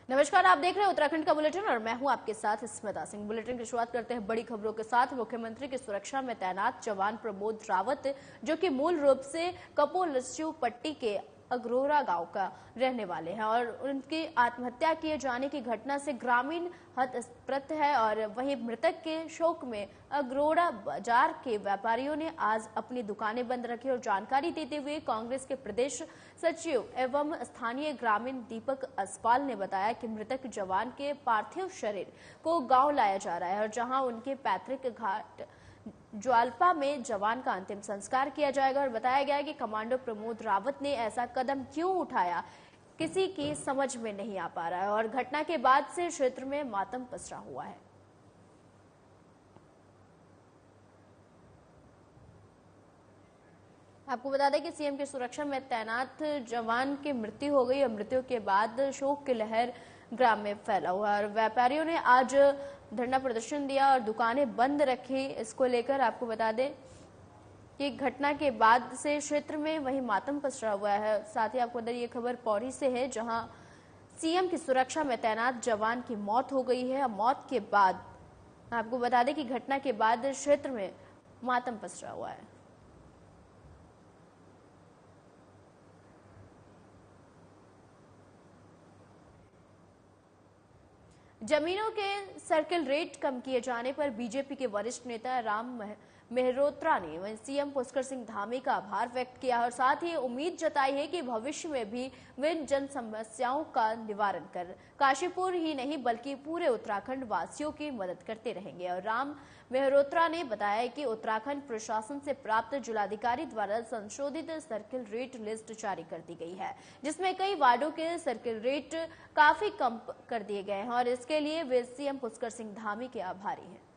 नमस्कार, आप देख रहे हैं उत्तराखंड का बुलेटिन और मैं हूं आपके साथ स्मिता सिंह। बुलेटिन की शुरुआत करते हैं बड़ी खबरों के साथ। मुख्यमंत्री की सुरक्षा में तैनात जवान प्रमोद रावत, जो कि मूल रूप से कपोलस्यू पट्टी के अग्रोरा गांव का रहने वाले हैं और उनकी आत्महत्या किए जाने की घटना से ग्रामीण हतप्रत है। और वहीं मृतक के शोक में अग्रोरा बाजार के व्यापारियों ने आज अपनी दुकानें बंद रखी और जानकारी देते हुए कांग्रेस के प्रदेश सचिव एवं स्थानीय ग्रामीण दीपक असवाल ने बताया कि मृतक जवान के पार्थिव शरीर को गांव लाया जा रहा है और जहां उनके पैतृक घाट ज्वालपा में जवान का अंतिम संस्कार किया जाएगा। और बताया गया कि कमांडो प्रमोद रावत ने ऐसा कदम क्यों उठाया, किसी की समझ में नहीं आ पा रहा है और घटना के बाद से क्षेत्र में मातम पसरा हुआ है। आपको बता दें कि सीएम की सुरक्षा में तैनात जवान की मृत्यु हो गई और मृत्यु के बाद शोक की लहर ग्राम में फैला हुआ और व्यापारियों ने आज धरना प्रदर्शन दिया और दुकानें बंद रखी। इसको लेकर आपको बता दें कि घटना के बाद से क्षेत्र में वही मातम पसरा हुआ है। साथ ही आपको ये खबर पौड़ी से है, जहां सीएम की सुरक्षा में तैनात जवान की मौत हो गई है। मौत के बाद आपको बता दें कि घटना के बाद क्षेत्र में मातम पसरा हुआ है। जमीनों के सर्किल रेट कम किए जाने पर बीजेपी के वरिष्ठ नेता राम मेहरोत्रा ने सीएम पुष्कर सिंह धामी का आभार व्यक्त किया और साथ ही उम्मीद जताई है कि भविष्य में भी वे जन समस्याओं का निवारण कर काशीपुर ही नहीं बल्कि पूरे उत्तराखंड वासियों की मदद करते रहेंगे। और राम मेहरोत्रा ने बताया कि उत्तराखंड प्रशासन से प्राप्त जिलाधिकारी द्वारा संशोधित सर्किल रेट लिस्ट जारी कर दी गई है, जिसमें कई वार्डों के सर्किल रेट काफी कम कर दिए गए हैं और इसके लिए वे सीएम पुष्कर सिंह धामी के आभारी हैं।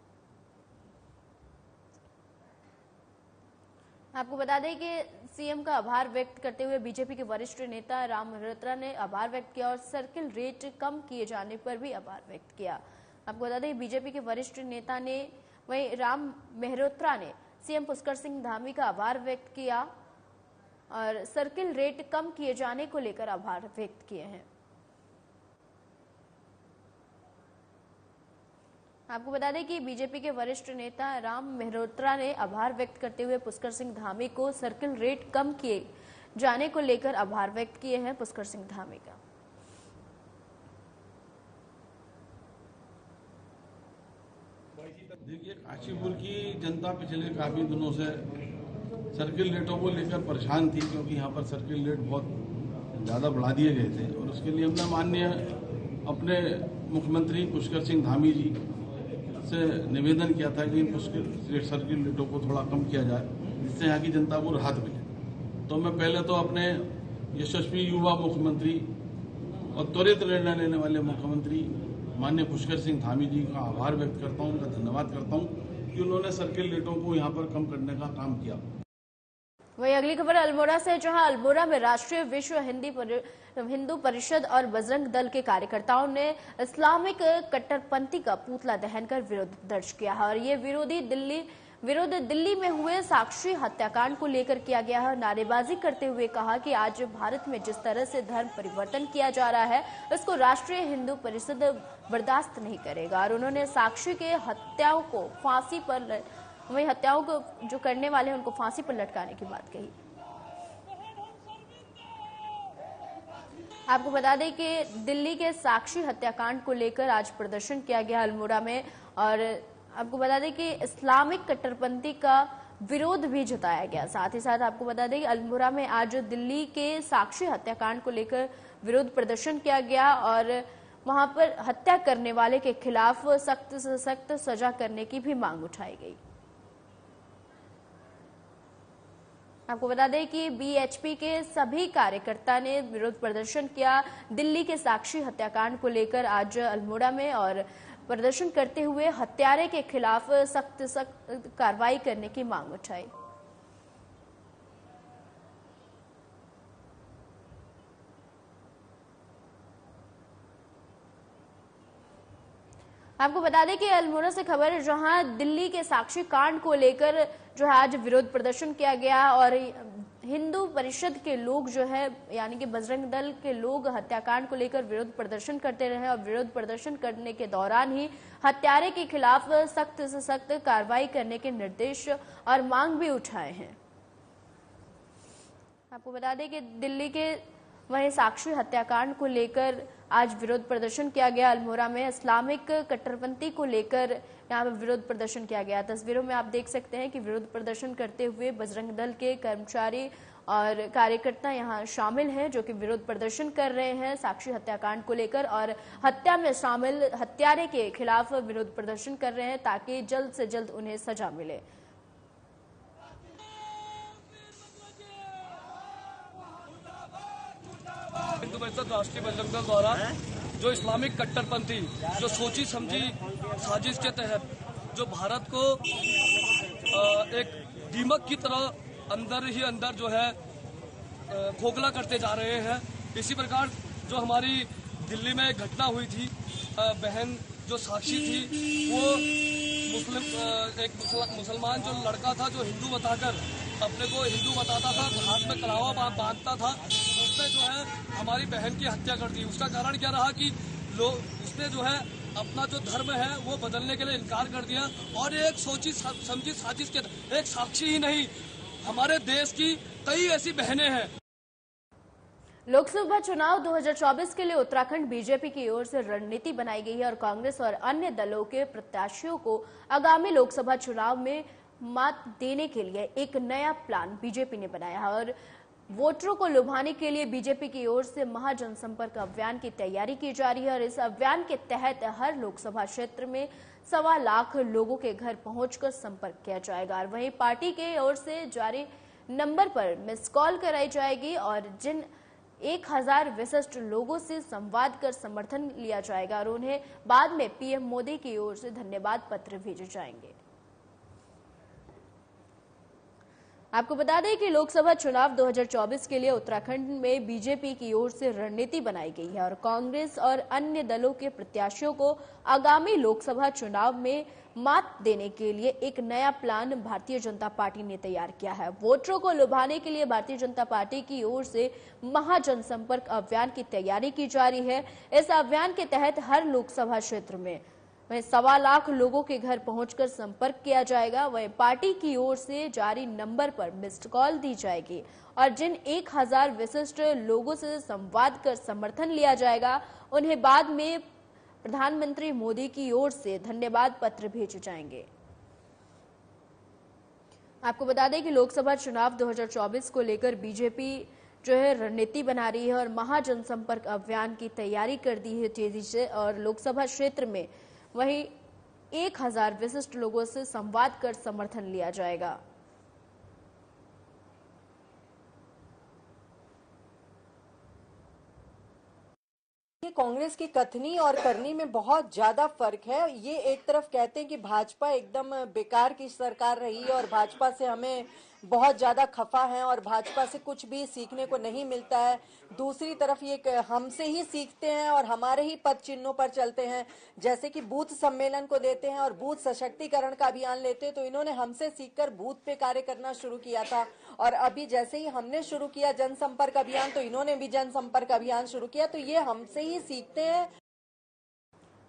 आपको बता दें कि सीएम का आभार व्यक्त करते हुए बीजेपी के वरिष्ठ नेता राम मेहरोत्रा ने आभार व्यक्त किया और सर्किल रेट कम किए जाने पर भी आभार व्यक्त किया। आपको बता दें बीजेपी के वरिष्ठ नेता ने वहीं राम मेहरोत्रा ने सीएम पुष्कर सिंह धामी का आभार व्यक्त किया और सर्किल रेट कम किए जाने को लेकर आभार व्यक्त किए हैं। आपको बता दें कि बीजेपी के वरिष्ठ नेता राम मेहरोत्रा ने आभार व्यक्त करते हुए पुष्कर सिंह धामी को सर्किल रेट कम किए जाने को लेकर आभार व्यक्त किए हैं पुष्कर सिंह धामी का। देखिए, काशीपुर की जनता पिछले काफी दिनों से सर्किल रेटों को लेकर परेशान थी, क्योंकि यहाँ पर सर्किल रेट बहुत ज़्यादा बढ़ा दिए गए थे और उसके लिए हमने माननीय अपने मुख्यमंत्री पुष्कर सिंह धामी जी से निवेदन किया था कि सर्किल रेटों को थोड़ा कम किया जाए, जिससे यहाँ की जनता को राहत मिले। तो मैं पहले तो अपने यशस्वी युवा मुख्यमंत्री और त्वरित निर्णय लेने वाले मुख्यमंत्री माननीय पुष्कर सिंह धामी जी का आभार व्यक्त करता हूँ, उनका धन्यवाद करता हूँ कि उन्होंने सर्किल रेटों को यहाँ पर कम करने का काम किया। वही अगली खबर अल्मोड़ा से, जहां अल्मोड़ा में राष्ट्रीय विश्व हिंदू परिषद और बजरंग दल के कार्यकर्ताओं ने इस्लामिक कट्टरपंथी का पुतला दहन कर विरोध दर्ज किया है और ये विरोध दिल्ली में हुए साक्षी हत्याकांड को लेकर किया गया है। नारेबाजी करते हुए कहा कि आज भारत में जिस तरह से धर्म परिवर्तन किया जा रहा है, उसको राष्ट्रीय हिंदू परिषद बर्दाश्त नहीं करेगा। और उन्होंने साक्षी के हत्याओं को फांसी पर वही हत्याओं को जो करने वाले हैं उनको फांसी पर लटकाने की बात कही। आपको बता दें कि दिल्ली के साक्षी हत्याकांड को लेकर आज प्रदर्शन किया गया अल्मोड़ा में और आपको बता दें कि इस्लामिक कट्टरपंथी का विरोध भी जताया गया। साथ ही साथ आपको बता दें कि अल्मोड़ा में आज दिल्ली के साक्षी हत्याकांड को लेकर विरोध प्रदर्शन किया गया और वहां पर हत्या करने वाले के खिलाफ सख्त से सख्त सजा करने की भी मांग उठाई गई। आपको बता दें कि बीएचपी के सभी कार्यकर्ता ने विरोध प्रदर्शन किया दिल्ली के साक्षी हत्याकांड को लेकर आज अल्मोड़ा में और प्रदर्शन करते हुए हत्यारे के खिलाफ सख्त कार्रवाई करने की मांग उठाई। आपको बता दें कि अल्मोड़ा से खबर है, जहां दिल्ली के साक्षी कांड को लेकर जो है आज विरोध प्रदर्शन किया गया और हिंदू परिषद के लोग जो है यानी कि बजरंग दल के लोग हत्याकांड को लेकर विरोध प्रदर्शन करते रहे और विरोध प्रदर्शन करने के दौरान ही हत्यारे के खिलाफ सख्त से सख्त कार्रवाई करने के निर्देश और मांग भी उठाए हैं। आपको बता दें कि दिल्ली के वहीं साक्षी हत्याकांड को लेकर आज विरोध प्रदर्शन किया गया। अल्मोड़ा में इस्लामिक कट्टरपंथी को लेकर यहाँ पर विरोध प्रदर्शन किया गया। तस्वीरों में आप देख सकते हैं कि विरोध प्रदर्शन करते हुए बजरंग दल के कर्मचारी और कार्यकर्ता यहाँ शामिल हैं, जो कि विरोध प्रदर्शन कर रहे हैं साक्षी हत्याकांड को लेकर और हत्या में शामिल हत्यारे के खिलाफ विरोध प्रदर्शन कर रहे हैं ताकि जल्द से जल्द उन्हें सजा मिले। हिंदू परिषद राष्ट्रीय बजरंग दल द्वारा जो इस्लामिक कट्टरपंथी जो सोची समझी साजिश के तहत जो भारत को एक दीमक की तरह अंदर ही अंदर जो है खोखला करते जा रहे हैं। इसी प्रकार जो हमारी दिल्ली में एक घटना हुई थी, बहन जो साक्षी थी वो एक मुसलमान जो लड़का था जो हिंदू बताकर अपने को हिंदू बताता था, हाथ में कलावा बांधता था, उसने जो है हमारी बहन की हत्या कर दी। उसका कारण क्या रहा कि उसने जो है अपना जो धर्म है वो बदलने के लिए इनकार कर दिया और एक सोची समझी साजिश के एक साक्षी ही नहीं, हमारे देश की कई ऐसी बहनें हैं। लोकसभा चुनाव 2024 के लिए उत्तराखंड बीजेपी की ओर से रणनीति बनाई गई है और कांग्रेस और अन्य दलों के प्रत्याशियों को आगामी लोकसभा चुनाव में मात देने के लिए एक नया प्लान बीजेपी ने बनाया है और वोटरों को लुभाने के लिए बीजेपी की ओर से महाजनसंपर्क अभियान की तैयारी की जा रही है और इस अभियान के तहत हर लोकसभा क्षेत्र में 1.25 लाख लोगों के घर पहुंचकर संपर्क किया जाएगा और वहीं पार्टी के ओर से जारी नंबर पर मिस कॉल कराई जाएगी और जिन 1000 विशिष्ट लोगों से संवाद कर समर्थन लिया जाएगा और उन्हें बाद में पीएम मोदी की ओर से धन्यवाद पत्र भेजे जाएंगे। आपको बता दें कि लोकसभा चुनाव 2024 के लिए उत्तराखंड में बीजेपी की ओर से रणनीति बनाई गई है और कांग्रेस और अन्य दलों के प्रत्याशियों को आगामी लोकसभा चुनाव में मात देने के लिए एक नया प्लान भारतीय जनता पार्टी ने तैयार किया है। वोटरों को लुभाने के लिए भारतीय जनता पार्टी की ओर से महाजनसंपर्क अभियान की तैयारी की जा रही है। इस अभियान के तहत हर लोकसभा क्षेत्र में 1.25 लाख लोगों के घर पहुंचकर संपर्क किया जाएगा। वहीं पार्टी की ओर से जारी नंबर पर मिस्ड कॉल दी जाएगी और जिन 1000 विशिष्ट लोगों से संवाद कर समर्थन लिया जाएगा उन्हें बाद में प्रधानमंत्री मोदी की ओर से धन्यवाद पत्र भेजे जाएंगे। आपको बता दें कि लोकसभा चुनाव 2024 को लेकर बीजेपी जो है रणनीति बना रही है और महाजनसंपर्क अभियान की तैयारी कर दी है तेजी से और लोकसभा क्षेत्र में वहीं 1000 विशिष्ट लोगों से संवाद कर समर्थन लिया जाएगा। कांग्रेस की कथनी और करनी में बहुत ज्यादा फर्क है। ये एक तरफ कहते हैं कि भाजपा एकदम बेकार की सरकार रही है और भाजपा से हमें बहुत ज्यादा खफा है और भाजपा से कुछ भी सीखने को नहीं मिलता है। दूसरी तरफ ये हमसे ही सीखते हैं और हमारे ही पद चिन्हों पर चलते हैं, जैसे कि बूथ सम्मेलन को देते हैं और बूथ सशक्तिकरण का अभियान लेते हैं। तो इन्होंने हमसे सीखकर बूथ पे कार्य करना शुरू किया था और अभी जैसे ही हमने शुरू किया जनसंपर्क अभियान तो इन्होंने भी जनसंपर्क अभियान शुरू किया। तो ये हमसे ही सीखते हैं।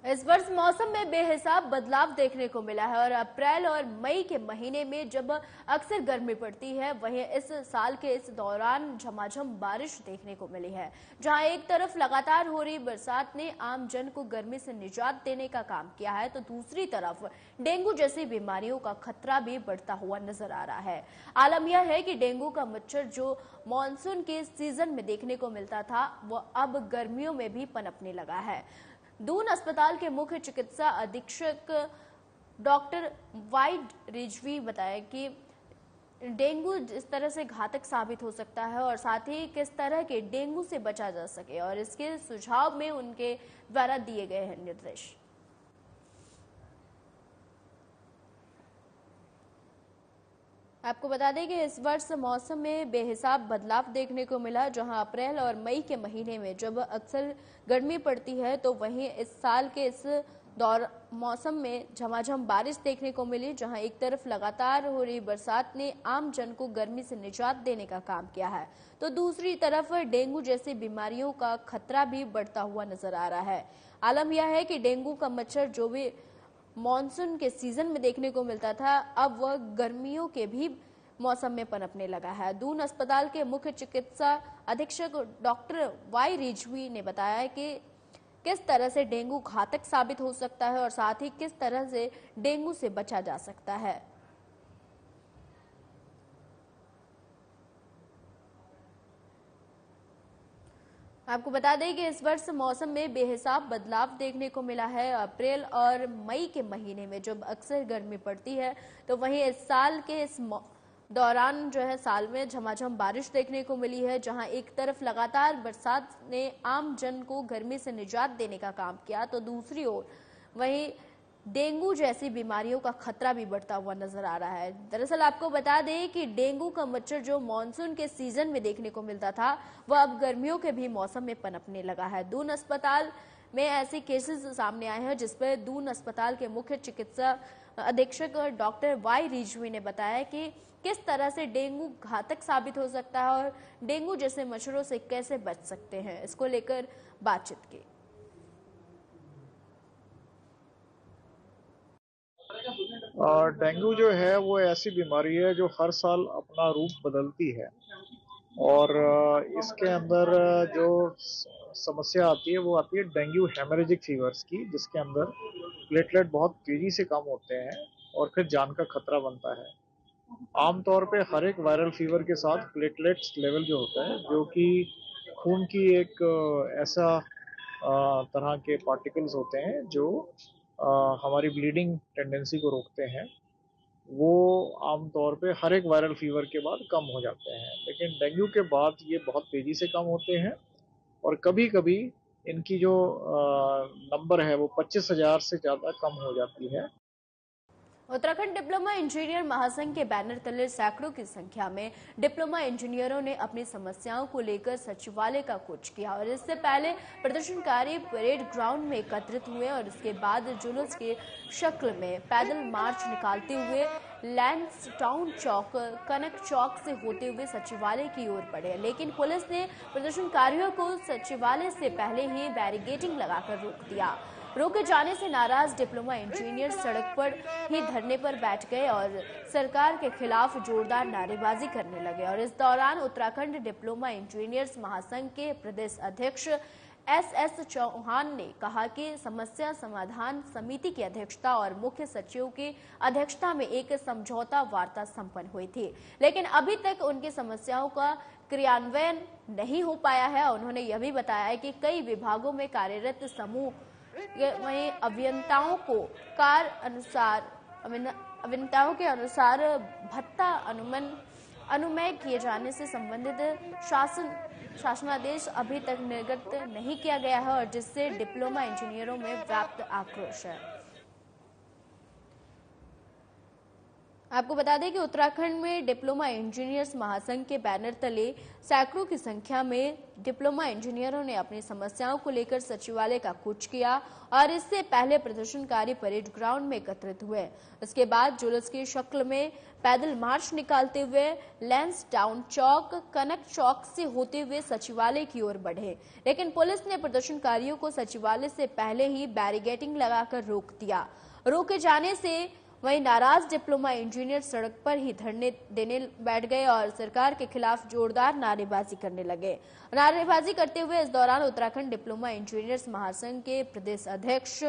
इस वर्ष मौसम में बेहिसाब बदलाव देखने को मिला है और अप्रैल और मई के महीने में जब अक्सर गर्मी पड़ती है वहीं इस साल के इस दौरान झमाझम बारिश देखने को मिली है। जहां एक तरफ लगातार हो रही बरसात ने आम जन को गर्मी से निजात देने का काम किया है तो दूसरी तरफ डेंगू जैसी बीमारियों का खतरा भी बढ़ता हुआ नजर आ रहा है। आलम यह है कि डेंगू का मच्छर जो मानसून के सीजन में देखने को मिलता था वो अब गर्मियों में भी पनपने लगा है। दून अस्पताल के मुख्य चिकित्सा अधीक्षक डॉक्टर वाइड रिजवी बताया कि डेंगू इस तरह से घातक साबित हो सकता है और साथ ही किस तरह के डेंगू से बचा जा सके और इसके सुझाव में उनके द्वारा दिए गए हैं निर्देश। आपको बता दें कि इस वर्ष मौसम में बेहिसाब बदलाव देखने को मिला। जहां अप्रैल और मई के महीने में जब अक्सर गर्मी पड़ती है तो वहीं इस साल के इस दौर मौसम में झमाझम बारिश देखने को मिली, जहां एक तरफ लगातार हो रही बरसात ने आम जन को गर्मी से निजात देने का काम किया है, तो दूसरी तरफ डेंगू जैसी बीमारियों का खतरा भी बढ़ता हुआ नजर आ रहा है। आलम यह है कि डेंगू का मच्छर जो भी मानसून के सीजन में देखने को मिलता था, अब वह गर्मियों के भी मौसम में पनपने लगा है। दून अस्पताल के मुख्य चिकित्सा अधीक्षक डॉक्टर वाई रिजवी ने बताया कि किस तरह से डेंगू घातक साबित हो सकता है और साथ ही किस तरह से डेंगू से बचा जा सकता है। आपको बता दें कि इस वर्ष मौसम में बेहिसाब बदलाव देखने को मिला है। अप्रैल और मई के महीने में जब अक्सर गर्मी पड़ती है, तो वहीं इस साल के इस दौरान जो है साल में झमाझम बारिश देखने को मिली है, जहां एक तरफ लगातार बरसात ने आम जन को गर्मी से निजात देने का काम किया, तो दूसरी ओर वहीं डेंगू जैसी बीमारियों का खतरा भी बढ़ता हुआ नजर आ रहा है। दरअसल आपको बता दें कि डेंगू का मच्छर जो मानसून के सीजन में देखने को मिलता था, वह अब गर्मियों के भी मौसम में पनपने लगा है। दून अस्पताल में ऐसे केसेस सामने आए हैं, जिसपर दून अस्पताल के मुख्य चिकित्सा अधीक्षक डॉक्टर वाई रिजवी ने बताया कि किस तरह से डेंगू घातक साबित हो सकता है और डेंगू जैसे मच्छरों से कैसे बच सकते हैं, इसको लेकर बातचीत की। डेंगू जो है वो ऐसी बीमारी है जो हर साल अपना रूप बदलती है और इसके अंदर जो समस्या आती है वो आती है डेंगू हेमरेजिक फीवर्स की, जिसके अंदर प्लेटलेट बहुत तेजी से कम होते हैं और फिर जान का खतरा बनता है। आमतौर पे हर एक वायरल फीवर के साथ प्लेटलेट्स लेवल जो होता है, जो कि खून की एक ऐसा तरह के पार्टिकल्स होते हैं जो हमारी ब्लीडिंग टेंडेंसी को रोकते हैं, वो आमतौर पे हर एक वायरल फीवर के बाद कम हो जाते हैं। लेकिन डेंगू के बाद ये बहुत तेज़ी से कम होते हैं और कभी कभी इनकी जो नंबर है वो 25,000 से ज़्यादा कम हो जाती है। उत्तराखंड डिप्लोमा इंजीनियर महासंघ के बैनर तले सैकड़ों की संख्या में डिप्लोमा इंजीनियरों ने अपनी समस्याओं को लेकर सचिवालय का कूच किया और इससे पहले प्रदर्शनकारी परेड ग्राउंड में एकत्रित हुए और इसके बाद जुलूस के शक्ल में पैदल मार्च निकालते हुए लैंसडाउन चौक, कनक चौक से होते हुए सचिवालय की ओर बढ़े। लेकिन पुलिस ने प्रदर्शनकारियों को सचिवालय से पहले ही बैरिकेडिंग लगाकर रोक दिया। रोके जाने से नाराज डिप्लोमा इंजीनियर सड़क पर ही धरने पर बैठ गए और सरकार के खिलाफ जोरदार नारेबाजी करने लगे। और इस दौरान उत्तराखंड डिप्लोमा इंजीनियर्स महासंघ के प्रदेश अध्यक्ष एस चौहान ने कहा कि समस्या समाधान समिति की अध्यक्षता और मुख्य सचिव की अध्यक्षता में एक समझौता वार्ता संपन्न हुई थी, लेकिन अभी तक उनकी समस्याओं का क्रियान्वयन नहीं हो पाया है। उन्होंने यह भी बताया कि कई विभागों में कार्यरत समूह वहीं अभियंताओं के अनुसार भत्ता अनुमेय किए जाने से संबंधित शासनादेश अभी तक निर्गत नहीं किया गया है और जिससे डिप्लोमा इंजीनियरों में व्याप्त आक्रोश है। आपको बता दें कि उत्तराखंड में डिप्लोमा इंजीनियर्स महासंघ के बैनर तले सैकड़ों की संख्या में डिप्लोमा इंजीनियरों ने अपनी समस्याओं को लेकर सचिवालय का कूच किया और इससे पहले प्रदर्शनकारी परेड ग्राउंड में एकत्रित हुए। इसके बाद जुलूस की शक्ल में पैदल मार्च निकालते हुए लैंसडाउन चौक, कनक चौक से होते हुए सचिवालय की ओर बढ़े। लेकिन पुलिस ने प्रदर्शनकारियों को सचिवालय से पहले ही बैरिकेडिंग लगाकर रोक दिया। रोके जाने से वहीं नाराज डिप्लोमा इंजीनियर सड़क पर ही धरने देने बैठ गए और सरकार के खिलाफ जोरदार नारेबाजी करने लगे। नारेबाजी करते हुए इस दौरान उत्तराखंड डिप्लोमा इंजीनियर्स महासंघ के प्रदेश अध्यक्ष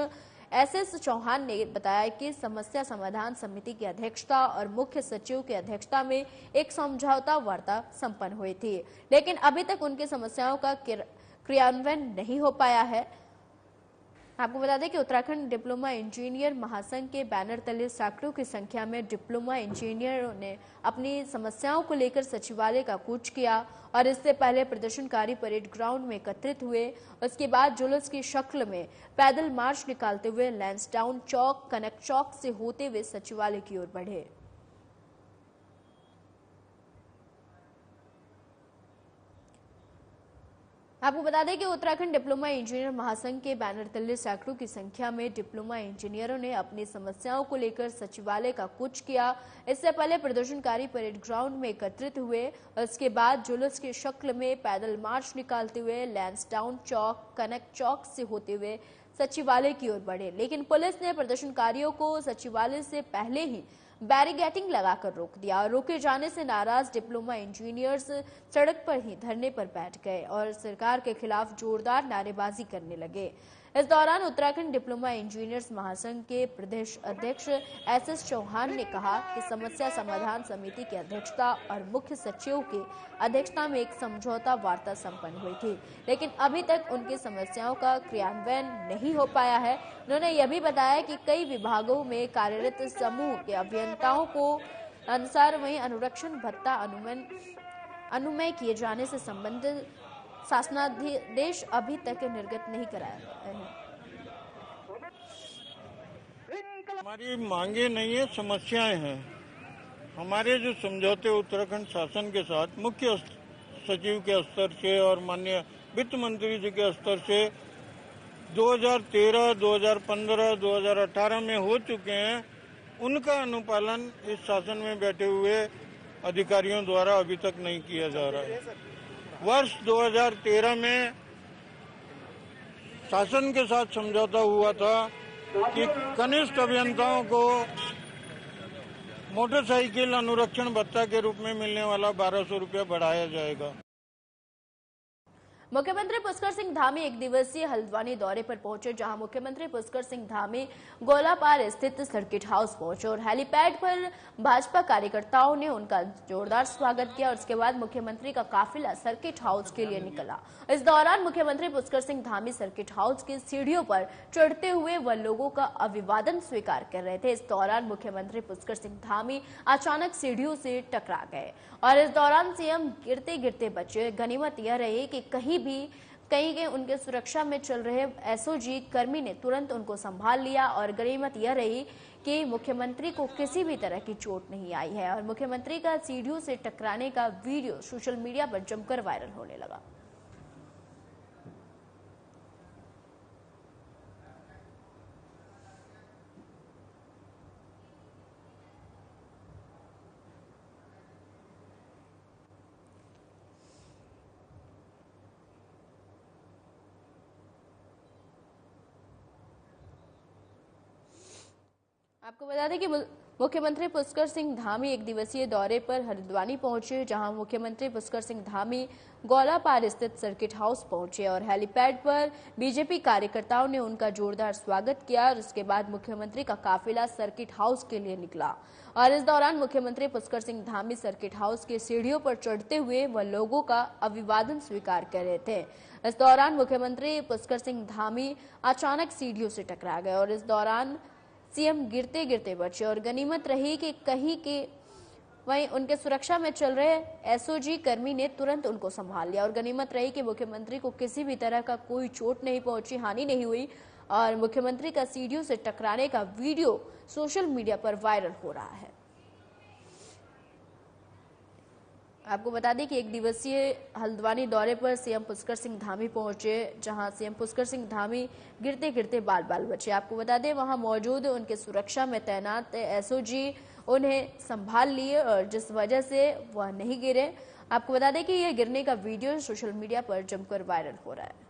एस चौहान ने बताया कि समस्या समाधान समिति की अध्यक्षता और मुख्य सचिव की अध्यक्षता में एक समझौता वार्ता संपन्न हुई थी, लेकिन अभी तक उनकी समस्याओं का क्रियान्वयन नहीं हो पाया है। आपको बता दें कि उत्तराखंड डिप्लोमा इंजीनियर महासंघ के बैनर तले सैकड़ों की संख्या में डिप्लोमा इंजीनियरों ने अपनी समस्याओं को लेकर सचिवालय का कूच किया और इससे पहले प्रदर्शनकारी परेड ग्राउंड में एकत्रित हुए। उसके बाद जुलूस की शक्ल में पैदल मार्च निकालते हुए लैंसडाउन चौक, कनक चौक से होते हुए सचिवालय की ओर बढ़े। आपको बता दें कि उत्तराखंड डिप्लोमा इंजीनियर महासंघ के बैनर तले सैकड़ों की संख्या में डिप्लोमा इंजीनियरों ने अपनी समस्याओं को लेकर सचिवालय का कूच किया। इससे पहले प्रदर्शनकारी परेड ग्राउंड में एकत्रित हुए और इसके बाद जुलूस की शक्ल में पैदल मार्च निकालते हुए लैंसडाउन चौक, कनक चौक से होते हुए सचिवालय की ओर बढ़े, लेकिन पुलिस ने प्रदर्शनकारियों को सचिवालय से पहले ही बैरिकेडिंग लगाकर रोक दिया और रोके जाने से नाराज डिप्लोमा इंजीनियर्स सड़क पर ही धरने पर बैठ गए और सरकार के खिलाफ जोरदार नारेबाजी करने लगे। इस दौरान उत्तराखंड डिप्लोमा इंजीनियर्स महासंघ के प्रदेश अध्यक्ष एस चौहान ने कहा कि समस्या समाधान समिति की अध्यक्षता और मुख्य सचिव की अध्यक्षता में एक समझौता वार्ता संपन्न हुई थी, लेकिन अभी तक उनकी समस्याओं का क्रियान्वयन नहीं हो पाया है। उन्होंने यह भी बताया कि कई विभागों में कार्यरत समूह के अभियंताओं को अनुसार वहीं अनुरक्षण भत्ता अनुमय किए जाने से संबंधित शासनादेश अभी तक निर्गत नहीं कराया गया है। हमारी मांगे नहीं है, समस्याएं हैं। हमारे जो समझौते उत्तराखंड शासन के साथ मुख्य सचिव के स्तर से और माननीय वित्त मंत्री जी के स्तर से 2013, 2015, 2018 में हो चुके हैं, उनका अनुपालन इस शासन में बैठे हुए अधिकारियों द्वारा अभी तक नहीं किया जा रहा है। वर्ष 2013 में शासन के साथ समझौता हुआ था कि कनिष्ठ अभियंताओं को मोटरसाइकिल अनुरक्षण भत्ता के रूप में मिलने वाला 1200 रुपया बढ़ाया जाएगा। मुख्यमंत्री पुष्कर सिंह धामी एक दिवसीय हल्द्वानी दौरे पर पहुंचे, जहां मुख्यमंत्री पुष्कर सिंह धामी गोलापार स्थित सर्किट हाउस पहुंचे और हेलीपैड पर भाजपा कार्यकर्ताओं ने उनका जोरदार स्वागत किया और उसके बाद मुख्यमंत्री का काफिला सर्किट हाउस के लिए निकला। इस दौरान मुख्यमंत्री पुष्कर सिंह धामी सर्किट हाउस की सीढ़ियों पर चढ़ते हुए वह लोगों का अभिवादन स्वीकार कर रहे थे। इस दौरान मुख्यमंत्री पुष्कर सिंह धामी अचानक सीढ़ियों से टकरा गए और इस दौरान सीएम गिरते गिरते बचे। गनीमत यह रही कि कहीं के उनके सुरक्षा में चल रहे एसओजी कर्मी ने तुरंत उनको संभाल लिया और गनीमत यह रही कि मुख्यमंत्री को किसी भी तरह की चोट नहीं आई है और मुख्यमंत्री का सीढ़ियों से टकराने का वीडियो सोशल मीडिया पर जमकर वायरल होने लगा। आपको बता दें कि मुख्यमंत्री पुष्कर सिंह धामी एक दिवसीय दौरे पर हल्द्वानी पहुंचे, जहां मुख्यमंत्री पुष्कर सिंह धामी गोलापार स्थित सर्किट हाउस पहुंचे और हेलीपैड पर बीजेपी कार्यकर्ताओं ने उनका जोरदार स्वागत किया और उसके बाद मुख्यमंत्री का काफिला सर्किट हाउस के लिए निकला और इस दौरान मुख्यमंत्री पुष्कर सिंह धामी सर्किट हाउस की सीढ़ियों पर चढ़ते हुए वह लोगों का अभिवादन स्वीकार कर रहे थे। इस दौरान मुख्यमंत्री पुष्कर सिंह धामी अचानक सीढ़ियों से टकरा गए और इस दौरान सीएम गिरते गिरते बचे और गनीमत रही कि कहीं के वहीं उनके सुरक्षा में चल रहे एसओजी कर्मी ने तुरंत उनको संभाल लिया और गनीमत रही कि मुख्यमंत्री को किसी भी तरह का कोई चोट नहीं पहुंची, हानि नहीं हुई और मुख्यमंत्री का सीढ़ियों से टकराने का वीडियो सोशल मीडिया पर वायरल हो रहा है। आपको बता दें कि एक दिवसीय हल्द्वानी दौरे पर सीएम पुष्कर सिंह धामी पहुंचे, जहां सीएम पुष्कर सिंह धामी गिरते गिरते बाल बाल बचे। आपको बता दें वहां मौजूद उनके सुरक्षा में तैनात एसओजी उन्हें संभाल लिए और जिस वजह से वह नहीं गिरे। आपको बता दें कि यह गिरने का वीडियो सोशल मीडिया पर जमकर वायरल हो रहा है।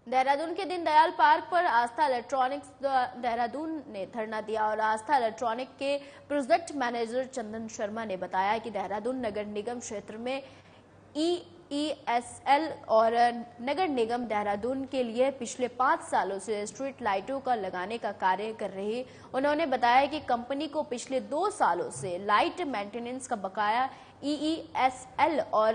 देहरादून के दीनदयाल पार्क पर आस्था इलेक्ट्रॉनिक्स देहरादून ने धरना दिया और आस्था इलेक्ट्रॉनिक के प्रोजेक्ट मैनेजर चंदन शर्मा ने बताया कि देहरादून नगर निगम क्षेत्र में EESL और नगर निगम देहरादून के लिए पिछले 5 सालों से स्ट्रीट लाइटों का लगाने का कार्य कर रही। उन्होंने बताया कि कंपनी को पिछले 2 सालों से लाइट मेंटेनेंस का बकाया EESL और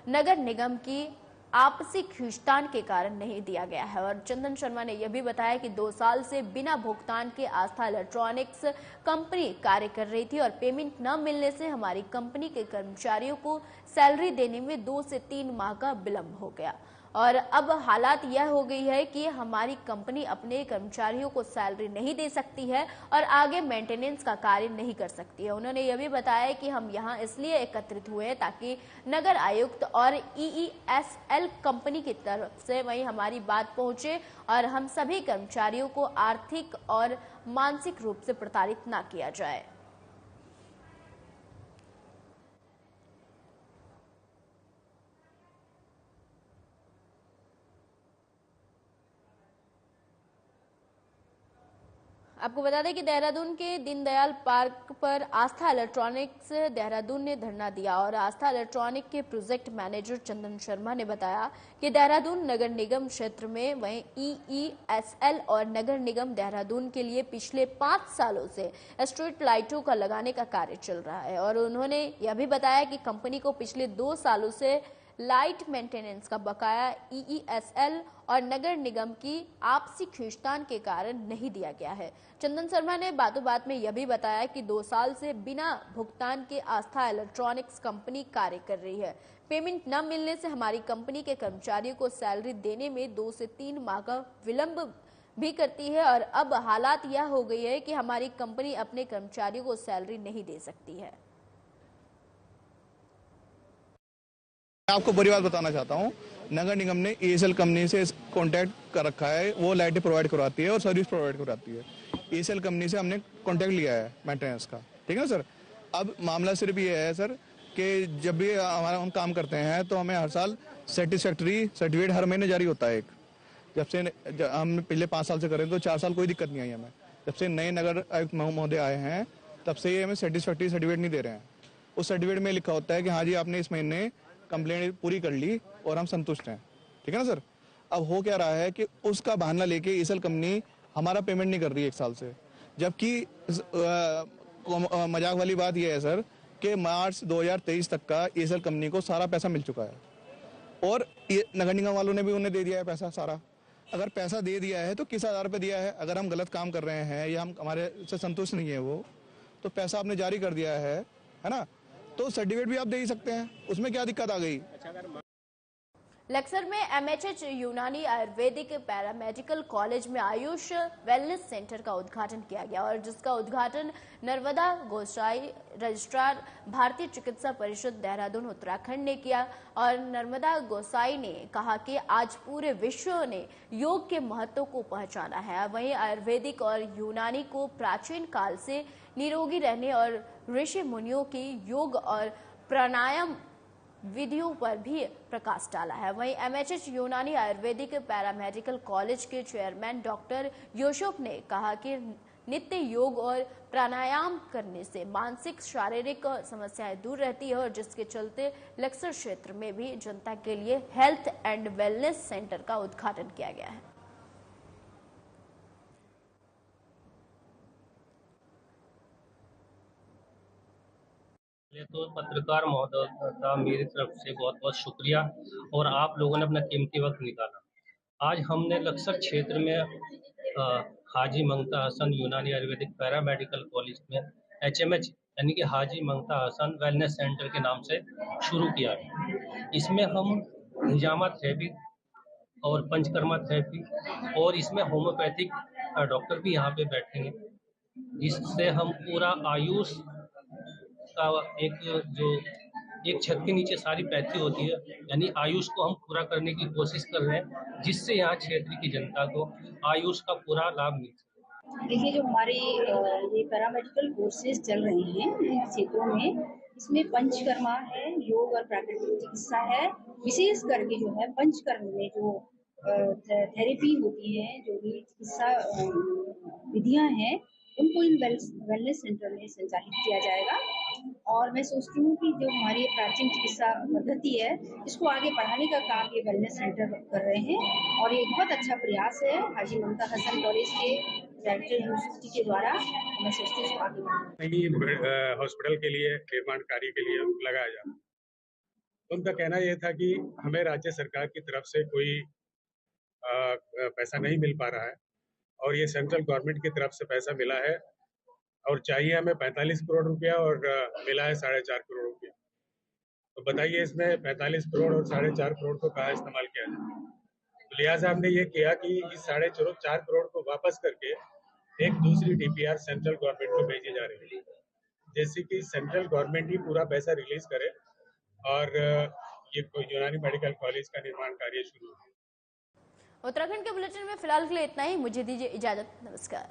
नगर निगम की आपसी खींचतान के कारण नहीं दिया गया है और चंदन शर्मा ने यह भी बताया कि 2 साल से बिना भुगतान के आस्था इलेक्ट्रॉनिक्स कंपनी कार्य कर रही थी और पेमेंट न मिलने से हमारी कंपनी के कर्मचारियों को सैलरी देने में 2 से 3 माह का विलंब हो गया। और अब हालात यह हो गई है कि हमारी कंपनी अपने कर्मचारियों को सैलरी नहीं दे सकती है और आगे मेंटेनेंस का कार्य नहीं कर सकती है। उन्होंने यह भी बताया कि हम यहां इसलिए एकत्रित हुए हैं ताकि नगर आयुक्त और EESL कंपनी की तरफ से वहीं हमारी बात पहुंचे और हम सभी कर्मचारियों को आर्थिक और मानसिक रूप से प्रताड़ित न किया जाए। आपको बता दें कि देहरादून के दीनदयाल पार्क पर आस्था इलेक्ट्रॉनिक्स देहरादून ने धरना दिया और आस्था इलेक्ट्रॉनिक के प्रोजेक्ट मैनेजर चंदन शर्मा ने बताया कि देहरादून नगर निगम क्षेत्र में वहीं EESL और नगर निगम देहरादून के लिए पिछले 5 सालों से स्ट्रीट लाइटों का लगाने का कार्य चल रहा है और उन्होंने यह भी बताया कि कंपनी को पिछले 2 सालों से लाइट मेंटेनेंस का बकाया EESL और नगर निगम की आपसी खींचतान के कारण नहीं दिया गया है। चंदन शर्मा ने बातों बात में यह भी बताया कि 2 साल से बिना भुगतान के आस्था इलेक्ट्रॉनिक्स कंपनी कार्य कर रही है। पेमेंट न मिलने से हमारी कंपनी के कर्मचारियों को सैलरी देने में 2 से 3 माह का विलंब भी करती है और अब हालात यह हो गई है कि हमारी कंपनी अपने कर्मचारियों को सैलरी नहीं दे सकती है। मैं आपको बुरी बात बताना चाहता हूँ, नगर निगम ने EESL कंपनी से कांटेक्ट कर रखा है, वो लाइटें प्रोवाइड करवाती है और सर्विस प्रोवाइड करवाती है। EESL कंपनी से हमने कांटेक्ट लिया है मेंटेनेंस का, ठीक है ना सर। अब मामला सिर्फ ये है सर कि जब भी हम काम करते हैं तो हमें हर साल सेटिस्फैक्ट्री सर्टिफिकेट हर महीने जारी होता है। जब से हम पिछले 5 साल से करें तो 4 साल कोई दिक्कत नहीं आई हमें। जब से नए नगर आयुक्त महोदय आए हैं तब से ये हमें सेटिस्फैक्ट्री सर्टिफिकेट नहीं दे रहे हैं। उस सर्टिफिकेट में लिखा होता है कि हाँ जी आपने इस महीने कंप्लेंट पूरी कर ली और हम संतुष्ट हैं, ठीक है ना सर। अब हो क्या रहा है कि उसका बहाना लेके EESL कंपनी हमारा पेमेंट नहीं कर रही है 1 साल से, जबकि मजाक वाली बात यह है सर कि मार्च 2023 तक का EESL कंपनी को सारा पैसा मिल चुका है और नगर निगम वालों ने भी उन्हें दे दिया है पैसा सारा। अगर पैसा दे दिया है तो किस आधार पर दिया है? अगर हम गलत काम कर रहे हैं या हम हमारे से संतुष्ट नहीं है वो, तो पैसा आपने जारी कर दिया है ना, तो सर्टिफिकेट भी आप दे ही सकते हैं, उसमें क्या दिक्कत आ गई? लक्सर में MHH यूनानी आयुर्वेदिक पैरामेडिकल कॉलेज में आयुष वेलनेस सेंटर का उद्घाटन किया गया और जिसका उद्घाटन नर्मदा गोसाई रजिस्ट्रार भारतीय चिकित्सा परिषद देहरादून उत्तराखंड ने किया। और नर्मदा गोसाई ने कहा कि आज पूरे विश्व ने योग के महत्व को पहचाना है। वहीं आयुर्वेदिक और यूनानी को प्राचीन काल से निरोगी रहने और ऋषि मुनियों की योग और प्राणायाम विधियों पर भी प्रकाश डाला है। वहीं MHH यूनानी आयुर्वेदिक पैरामेडिकल कॉलेज के चेयरमैन डॉक्टर यूसुफ ने कहा कि नित्य योग और प्राणायाम करने से मानसिक शारीरिक समस्याएं दूर रहती है और जिसके चलते लक्सर क्षेत्र में भी जनता के लिए हेल्थ एंड वेलनेस सेंटर का उद्घाटन किया गया है। तो पत्रकार महोदय का मेरी तरफ से बहुत बहुत शुक्रिया और आप लोगों ने अपना कीमती वक्त निकाला। आज हमने लक्सर क्षेत्र में हाजी मंगता हसन यूनानी आयुर्वेदिक पैरामेडिकल कॉलेज में HMH यानी कि हाजी मंगता हसन वेलनेस सेंटर के नाम से शुरू किया है। इसमें हम हिजामा थेरेपी और पंचकर्मा थेरेपी और इसमें होम्योपैथिक डॉक्टर भी यहाँ पे बैठेंगे, जिससे हम पूरा आयुष का एक छत के नीचे सारी पैथी होती है, यानी आयुष को हम पूरा करने की कोशिश कर रहे हैं, जिससे यहाँ क्षेत्र की जनता को आयुष का पूरा लाभ मिल सके। देखिए, जो हमारे ये पैरामेडिकल कोर्सेज चल रहे हैं इन क्षेत्रों में, इसमें पंचकर्मा है, योग और प्राकृतिक चिकित्सा है। विशेष करके जो है पंचकर्म में जो थेरेपी होती है, जो भी चिकित्सा विधियां हैं, उनको इन वेलनेस सेंटर में संचालित किया जाएगा। और मैं सोचती हूँ कि जो हमारी प्राचीन चिकित्सा पद्धति है, इसको आगे बढ़ाने का काम ये वेलनेस सेंटर कर रहे हैं और ये बहुत अच्छा प्रयास है हाजी ममता हसन कॉलेज के डायरेक्टर यूसुफ जी के द्वारा। मैं सोचती हूँ आगे हॉस्पिटल के लिए निर्माण कार्य के लिए लगाया जाए। उनका कहना यह था कि हमें राज्य सरकार की तरफ से कोई पैसा नहीं मिल पा रहा है और ये सेंट्रल गवर्नमेंट की तरफ से पैसा मिला है और चाहिए हमें 45 करोड़ रुपया और मिला है 4.5 करोड़ रुपया। तो बताइए इसमें 45 करोड़ और 4.5 करोड़ को कहाँ इस्तेमाल किया जाए। तो लिहाजा हमने ये किया कि इस 4.5 करोड़ को वापस करके एक दूसरी डीपीआर सेंट्रल गवर्नमेंट को भेजी जा रही है, जैसे कि सेंट्रल गवर्नमेंट ही पूरा पैसा रिलीज करे और ये यूनानी मेडिकल कॉलेज का निर्माण कार्य शुरू हो। उत्तराखंड के बुलेटिन में फिलहाल के लिए इतना ही। मुझे दीजिए इजाजत। नमस्कार।